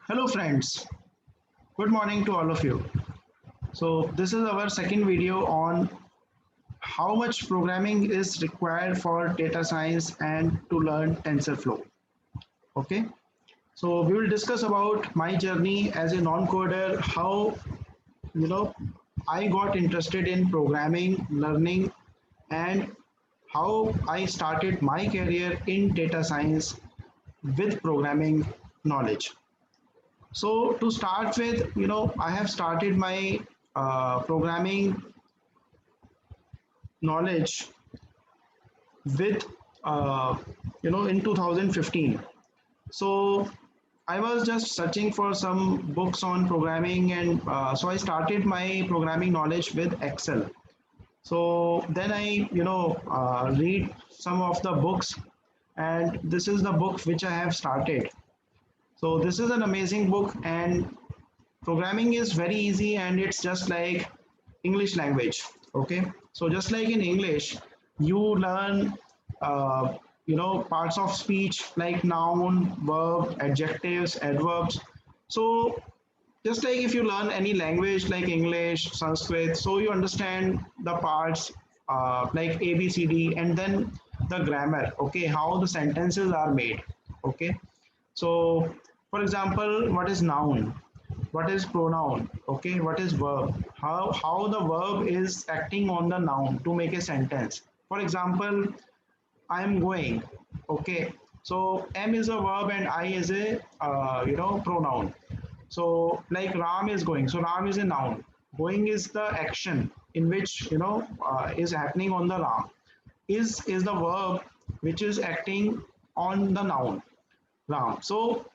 Hello friends, good morning to all of you. So this is our second video on how much programming is required for data science and to learn TensorFlow. Okay, so we will discuss about my journey as a non-coder, how you know I got interested in programming, learning, and how I started my career in data science with programming knowledge. So to start with, I have started my programming knowledge with, in 2015. So I was just searching for some books on programming, and so I started my programming knowledge with Excel. So then I, read some of the books, and this is the book which I have started. So this is an amazing book, and programming is very easy, and it's just like English language. Okay, so just like in English, you learn parts of speech like noun, verb, adjectives, adverbs. So just like if you learn any language like English, Sanskrit, so you understand the parts like A, B, C, D, and then the grammar. Okay, how the sentences are made. Okay, so for example, what is noun, what is pronoun, okay, what is verb, how the verb is acting on the noun to make a sentence. For example, I am going. Okay, so am is a verb and I is a pronoun. So like Ram is going. So Ram is a noun. Going is the action in which is happening on the Ram. Is the verb which is acting on the noun Ram. So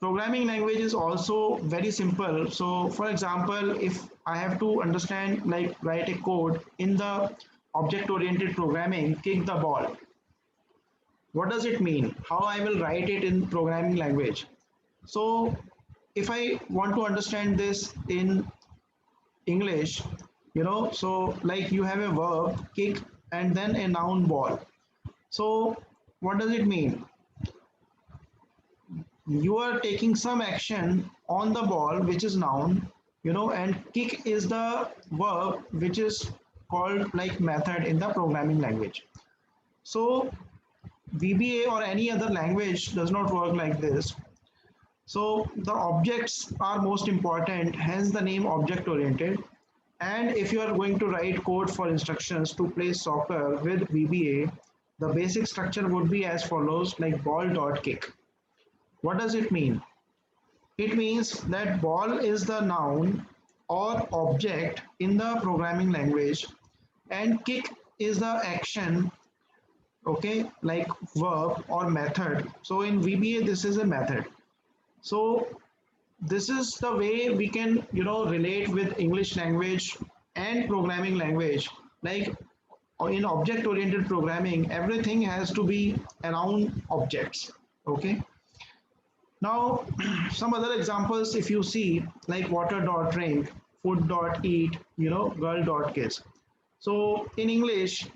programming language is also very simple. So for example, if I have to understand like write a code in the object oriented programming, kick the ball, what does it mean, how I will write it in programming language. So if I want to understand this in English, so like you have a verb kick and then a noun ball. So what does it mean? You are taking some action on the ball which is noun, and kick is the verb which is called like method in the programming language. So VBA or any other language does not work like this. So the objects are most important, hence the name object oriented. And if you are going to write code for instructions to play soccer with VBA, the basic structure would be as follows, like ball dot kick. What does it mean? It means that ball is the noun or object in the programming language, and kick is the action, okay, like verb or method. So in VBA, this is a method. So this is the way we can, relate with English language and programming language. Like in object oriented programming, everything has to be around objects. Okay. Now, some other examples, if you see, like water dot drink, food dot eat, girl dot kiss. So in English,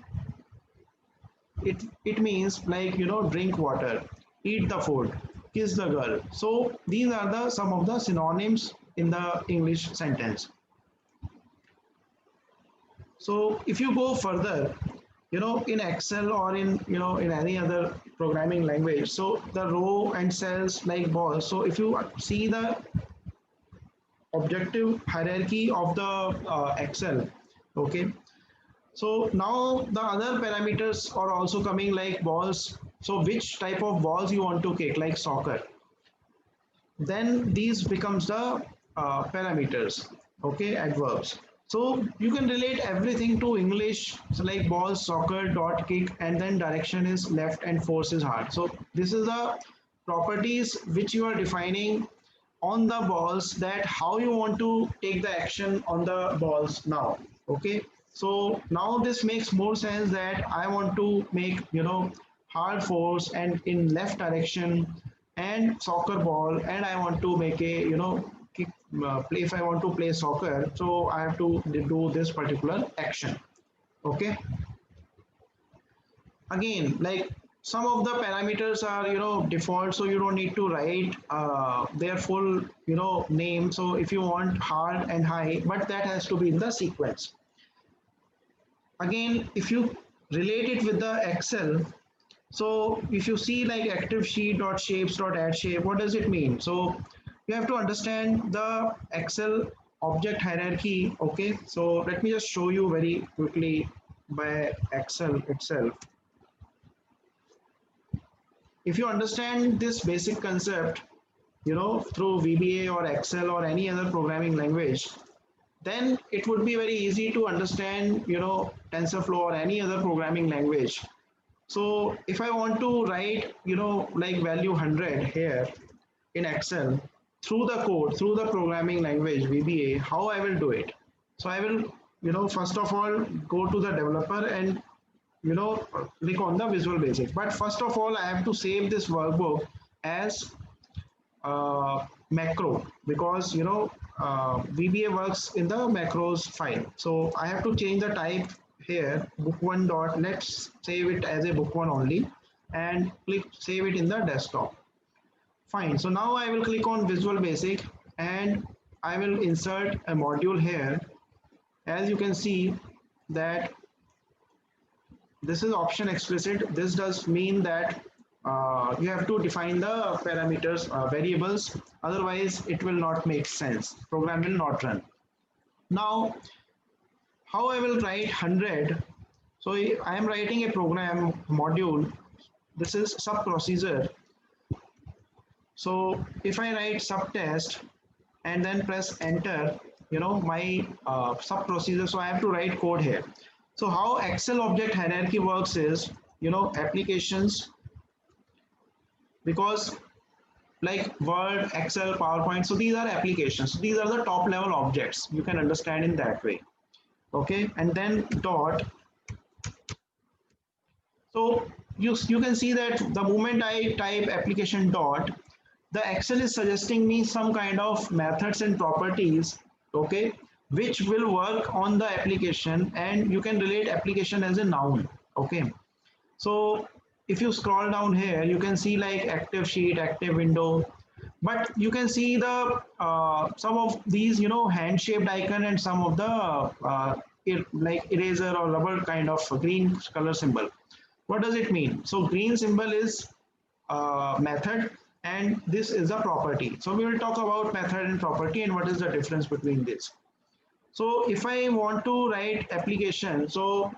it means like drink water, eat the food, kiss the girl. So these are the some of the synonyms in the English sentence. So if you go further, in Excel or in any other programming language, so the row and cells like balls. So if you see the objective hierarchy of the Excel, okay. So now the other parameters are also coming like balls. So which type of balls you want to kick, like soccer. Then these becomes the parameters, okay, adverbs. So you can relate everything to English. So like ball, soccer, dot, kick, and then direction is left and force is hard. So this is the properties which you are defining on the balls, that how you want to take the action on the balls now. Okay. So now this makes more sense that I want to make, hard force and in left direction and soccer ball, and I want to make a, kick, play, if I want to play soccer, so I have to do this particular action. Okay. Again, like some of the parameters are default, so you don't need to write their full name. So if you want hard and high, but that has to be in the sequence. Again, if you relate it with the Excel, so if you see like active sheet dot shapes dot add shape, what does it mean? So you have to understand the Excel object hierarchy. Okay, so let me just show you very quickly by Excel itself. If you understand this basic concept, through VBA or Excel or any other programming language, then it would be very easy to understand, TensorFlow or any other programming language. So if I want to write, like value 100 here in Excel through the code, through the programming language VBA, how I will do it? So I will, first of all, go to the developer and click on the Visual Basic. But first of all, I have to save this workbook as macro, because VBA works in the macros file. So I have to change the type here, book1 dot, let's save it as a book1 only, and click save it in the desktop. Fine. So now I will click on Visual Basic and I will insert a module here. As you can see that this is option explicit. This does mean that you have to define the parameters, variables, otherwise it will not make sense. Program will not run. Now, how I will write 100? So I am writing a program module. This is sub procedure. So if I write subtest and then press enter, my sub procedure. So I have to write code here. So how Excel object hierarchy works is, applications, because like Word, Excel, PowerPoint, so these are applications. These are the top level objects. You can understand in that way. Okay, and then dot. So you can see that the moment I type application dot, the Excel is suggesting me some kind of methods and properties, okay, which will work on the application, and you can relate application as a noun. Okay, so if you scroll down here, you can see like active sheet, active window, but you can see the some of these hand shaped icon and some of the like eraser or rubber kind of green color symbol. What does it mean? So green symbol is method and this is a property. So we will talk about method and property and what is the difference between this. So if I want to write application, so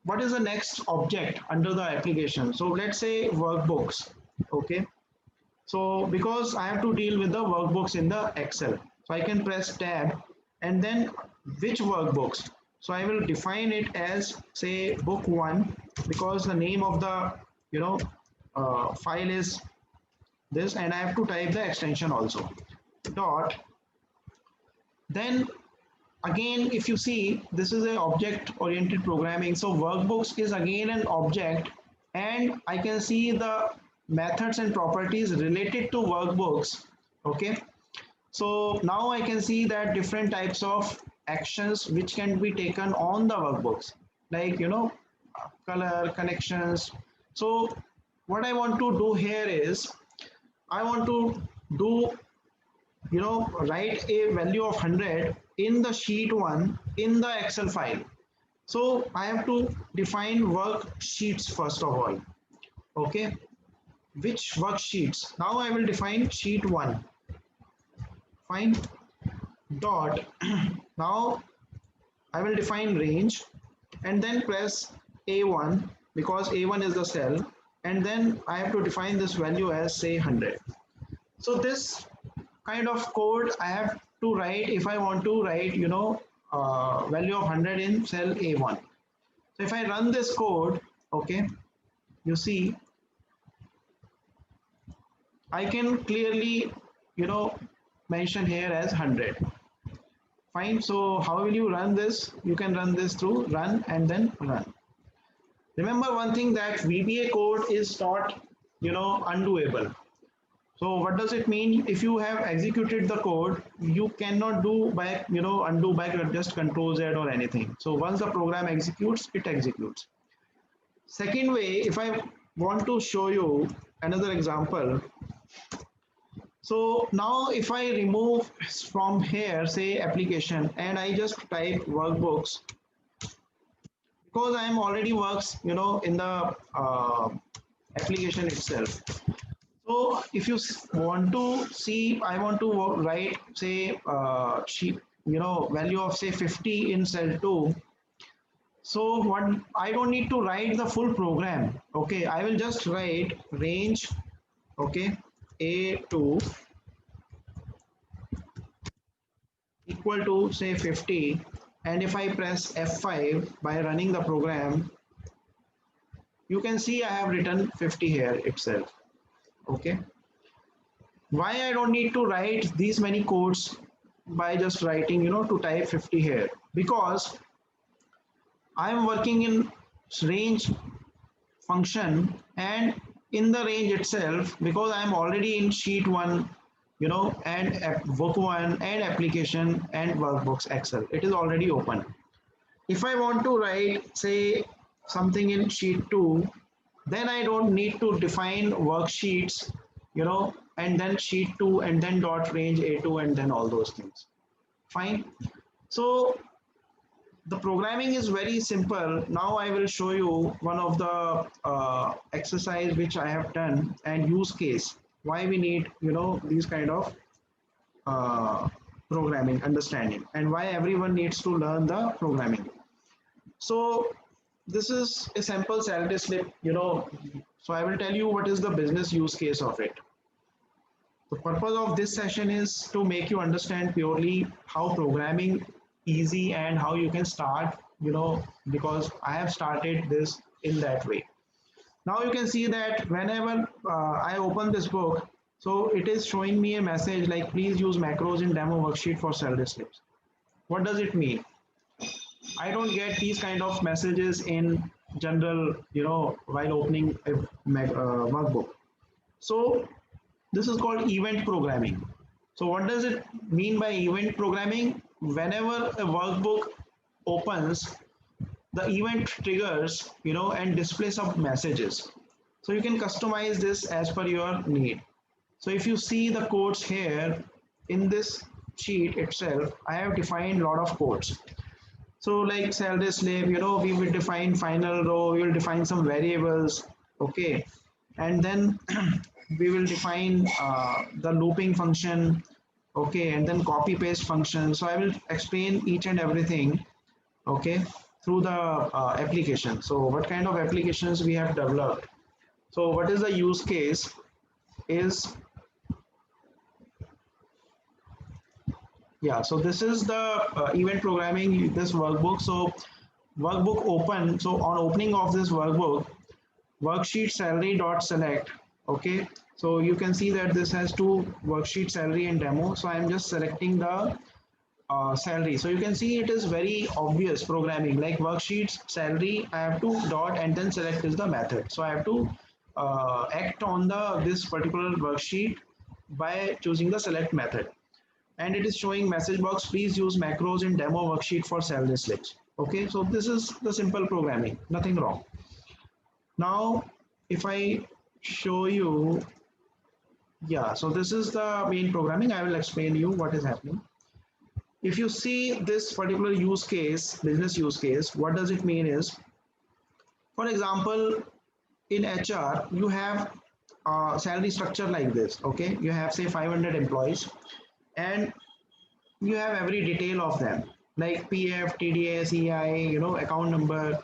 what is the next object under the application? So let's say workbooks. Okay, so because I have to deal with the workbooks in the Excel, so I can press tab and then which workbooks. So I will define it as say book 1, because the name of the file is this, and I have to type the extension also dot. Then again, if you see, this is a object oriented programming, so workbooks is again an object, and I can see the methods and properties related to workbooks. Okay, so now I can see that different types of actions which can be taken on the workbooks, like color, connections. So what I want to do here is I want to do write a value of 100 in the sheet 1 in the Excel file. So I have to define worksheets first of all. Okay, which worksheets? Now I will define sheet 1. Fine. Dot. Now I will define range and then press A1, because A1 is the cell, and then I have to define this value as say 100. So this kind of code I have to write if I want to write value of 100 in cell A1. So if I run this code, okay, you see I can clearly mention here as 100. Fine. So how will you run this? You can run this through run and then run. Remember one thing, that VBA code is not undoable. So what does it mean? If you have executed the code, you cannot do by undo by just Control Z or anything. So once the program executes, it executes. Second way, if I want to show you another example. So now if I remove from here, say application, and I just type workbooks, because I am already works, in the application itself. So if you want to see, I want to write, say, sheet, value of say 50 in cell 2. So what, I don't need to write the full program. Okay, I will just write range, okay, A2 equal to say 50, and if I press F5 by running the program, you can see I have written 50 here itself. Okay, why I don't need to write these many codes by just writing, to type 50 here, because I am working in range function, and in the range itself, because I am already in sheet 1, and book 1 and application and workbooks Excel, it is already open. If I want to write say something in sheet 2, then I don't need to define worksheets, and then sheet 2 and then dot range A2 and then all those things. Fine. So the programming is very simple. Now I will show you one of the exercise which I have done and use case. Why we need, these kind of uh, programming understanding, and why everyone needs to learn the programming. So this is a sample salary slip, so I will tell you what is the business use case of it. The purpose of this session is to make you understand purely how programming easy and how you can start, because I have started this in that way. Now you can see that whenever I open this book, so it is showing me a message like please use macros in demo worksheet for salary slips. What does it mean? I don't get these kind of messages in general, while opening a workbook. So this is called event programming. So what does it mean by event programming? Whenever a workbook opens, the event triggers, and displays some messages. So you can customize this as per your need. So if you see the codes here in this sheet itself, I have defined a lot of codes. So like salary slave, we will define final row, we will define some variables, okay, and then we will define the looping function, okay, and then copy paste function. So I will explain each and everything, okay, through the application. So what kind of applications we have developed. So what is the use case is, yeah, so this is the event programming, this workbook. So workbook open, so on opening of this workbook, worksheet salary dot select, okay, so you can see that this has two worksheet salary and demo. So I'm just selecting the salary. So you can see it is very obvious programming, like worksheets salary, I have to dot and then select is the method. So I have to act on the this particular worksheet by choosing the select method, and it is showing message box please use macros in demo worksheet for salary slips. Okay, so this is the simple programming, nothing wrong. Now if I show you, yeah, so this is the main programming. I will explain you what is happening. If you see this particular use case, business use case, what does it mean is, for example, in HR, you have a salary structure like this, okay? You have say 500 employees, and you have every detail of them, like PF, TDS, EI, account number.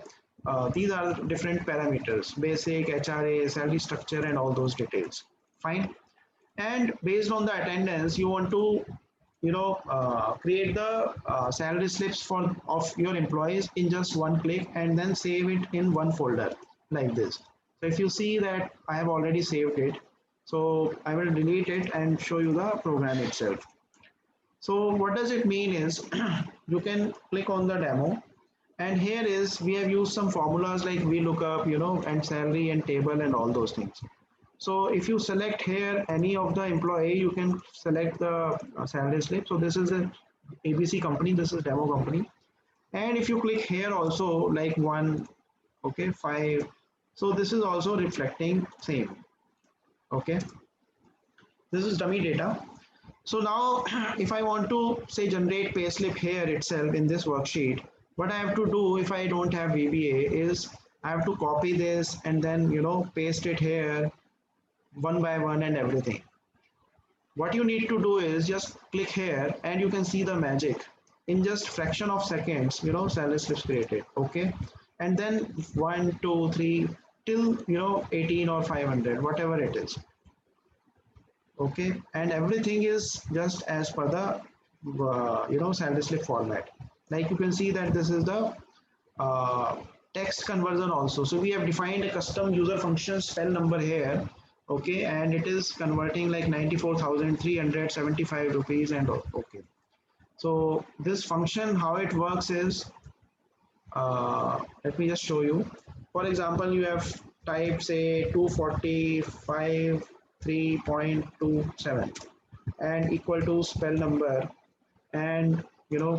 These are different parameters, basic, HRA, salary structure, and all those details. Fine. And based on the attendance, you want to create the salary slips for of your employees in just one click, and then save it in one folder like this. So if you see that I have already saved it, so I will delete it and show you the program itself. So what does it mean is you can click on the demo, and here is we have used some formulas like VLOOKUP, and salary and table and all those things. So if you select here any of the employee, you can select the salary slip. So this is a ABC company, this is demo company. And if you click here also, like 1, okay, 5, So this is also reflecting same. Okay, this is dummy data. So now if I want to say generate payslip here itself in this worksheet, what I have to do if I don't have VBA is I have to copy this and then paste it here one by one and everything. What you need to do is just click here and you can see the magic in just fraction of seconds, salary slips created. Okay, and then 1 2 3 till 18 or 500, whatever it is. Okay, and everything is just as per the salary slip format. Like you can see that this is the uh, text conversion also. So we have defined a custom user function spell number here. Okay, and it is converting like 94,375 rupees and okay. So this function, how it works is, let me just show you. For example, you have typed say 245 3.27 and equal to spell number, and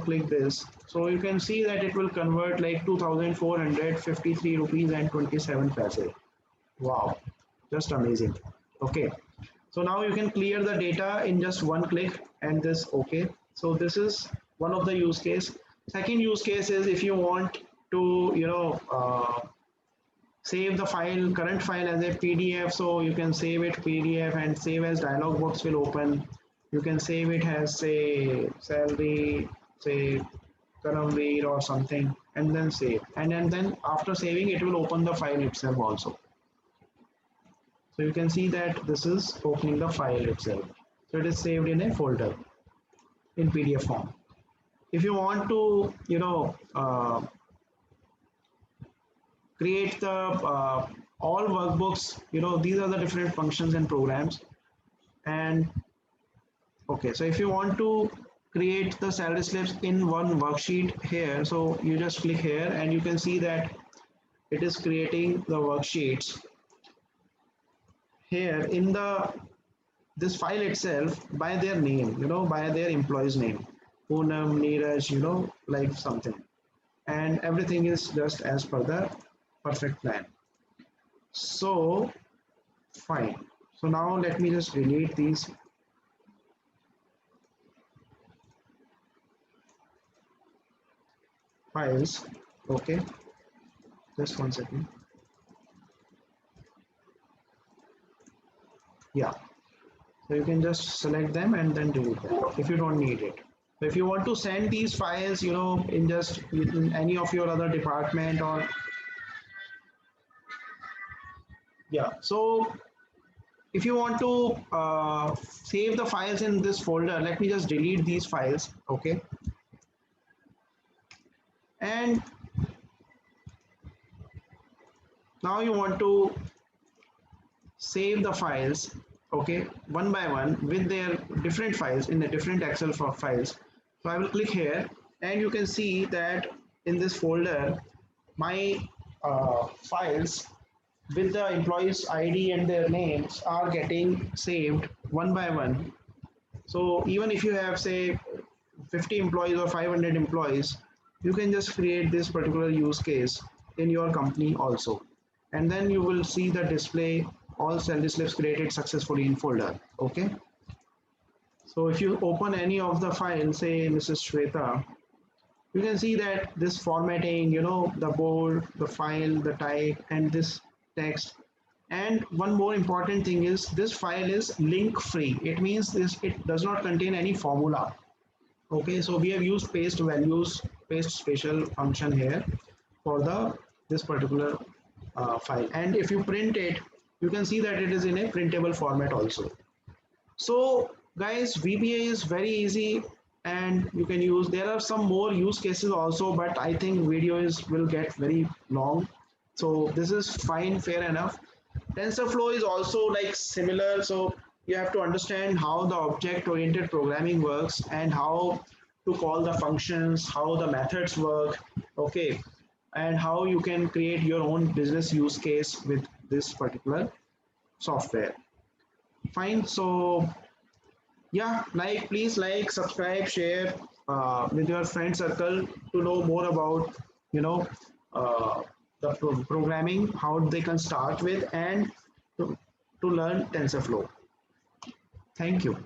click this. So you can see that it will convert like 2,453 rupees and 27 paise. Wow, just amazing. Okay, so now you can clear the data in just one click and this. Okay, so this is one of the use case. Second use case is if you want to save the file, current file as a PDF, so you can save it PDF and save as dialog box will open. You can save it as say salary, say Karamveer or something, and then save. And then after saving, it will open the file itself also. So you can see that this is opening the file itself. So it is saved in a folder in PDF form. If you want to, create the all workbooks, these are the different functions and programs. And okay, so if you want to create the salary slips in one worksheet here, so you just click here and you can see that it is creating the worksheets here in the this file itself by their name, by their employee's name, Poonam, Neeraj, like something, and everything is just as per the perfect plan. So fine. So now let me just delete these files. Okay, just 1 second. Yeah, so you can just select them and then delete them if you don't need it. So if you want to send these files, in just in any of your other department or yeah. So if you want to save the files in this folder, let me just delete these files. Okay, and now you want to save the files, okay, one by one with their different files in the different Excel files. So I will click here and you can see that in this folder my files with the employees ID and their names are getting saved one by one. So even if you have say 50 employees or 500 employees, you can just create this particular use case in your company also. And then you will see the display all salary slips created successfully in folder. Okay. So if you open any of the files, say Mrs. Shweta, you can see that this formatting, the bold, the file, the type, and this text. And one more important thing is this file is link free. It means it does not contain any formula. Okay, so we have used paste values, paste special function here for the this particular file. And if you print it, you can see that it is in a printable format also. So guys, VBA is very easy and you can use, there are some more use cases also, but I think video will get very long. So this is fine, fair enough. TensorFlow is also like similar. So you have to understand how the object oriented programming works and how to call the functions, how the methods work. Okay. And how you can create your own business use case with this particular software. Fine. So yeah, please like, subscribe, share with your friend circle to know more about you know uh, the programming, how they can start with, and to, to learn TensorFlow. Thank you.